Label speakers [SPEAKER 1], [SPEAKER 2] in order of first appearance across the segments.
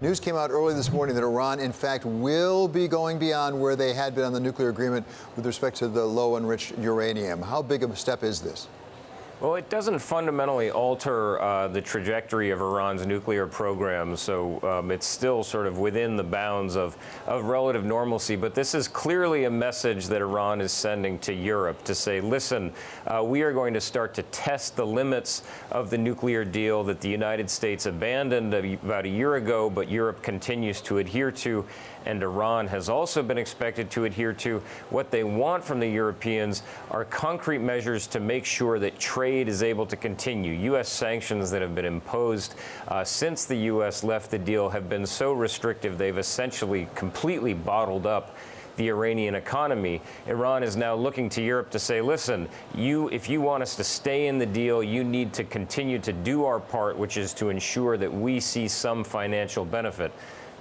[SPEAKER 1] News came out early this morning that Iran, in fact, will be going beyond where they had been on the nuclear agreement with respect to the low enriched uranium. How big of a step is this?
[SPEAKER 2] Well, it doesn't fundamentally alter the trajectory of Iran's nuclear program, so it's still sort of within the bounds of relative normalcy. But this is clearly a message that Iran is sending to Europe to say, listen, we are going to start to test the limits of the nuclear deal that the United States abandoned about a year ago, but Europe continues to adhere to, and Iran has also been expected to adhere to. What they want from the Europeans are concrete measures to make sure that trade is able to continue. U.S. sanctions that have been imposed since the U.S. left the deal have been so restrictive they've essentially completely bottled up the Iranian economy. Iran is now looking to Europe to say, listen, if you want us to stay in the deal, you need to continue to do our part, which is to ensure that we see some financial benefit.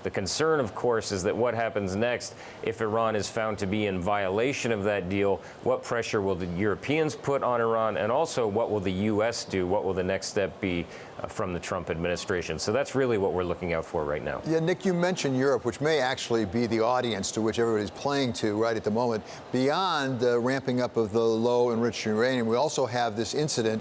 [SPEAKER 2] The concern, of course, is that what happens next if Iran is found to be in violation of that deal? What pressure will the Europeans put on Iran? And also, what will the U.S. do? What will the next step be from the Trump administration? So that's really what we're looking out for right now.
[SPEAKER 1] Yeah, Nick, you mentioned Europe, which may actually be the audience to which everybody's playing to right at the moment. Beyond the ramping up of the low enriched uranium, we also have this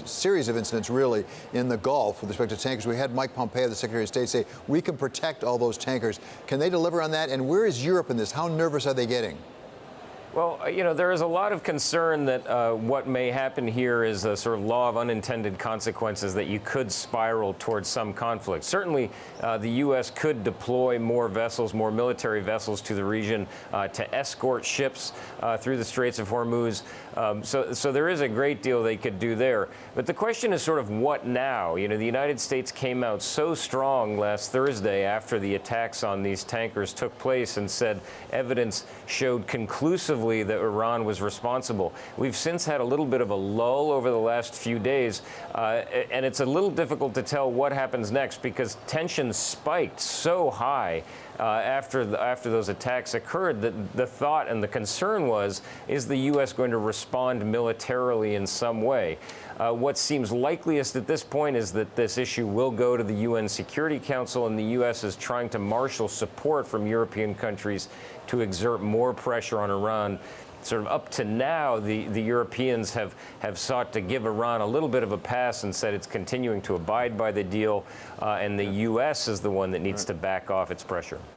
[SPEAKER 1] series of incidents really, in the Gulf with respect to tankers. We had Mike Pompeo, the Secretary of State, say we can protect all those tankers. Can they deliver on that? And where is Europe in this? How nervous are they getting?
[SPEAKER 2] Well, there is a lot of concern that what may happen here is a sort of law of unintended consequences, that you could spiral towards some conflict. Certainly, the U.S. could deploy more vessels, more military vessels to the region to escort ships through the Straits of Hormuz. So there is a great deal they could do there. But the question is sort of what now? The United States came out so strong last Thursday after the attacks on these tankers took place and said evidence showed conclusively that Iran was responsible. We've since had a little bit of a lull over the last few days, and it's a little difficult to tell what happens next because tensions spiked so high after those attacks occurred that the thought and the concern is the U.S. going to respond militarily in some way? What seems likeliest at this point is that this issue will go to the UN Security Council, and the U.S. is trying to marshal support from European countries to exert more pressure on Iran. Sort of up to now, the Europeans have sought to give Iran a little bit of a pass and said it's continuing to abide by the deal, and the U.S. is the one that needs to back off its pressure.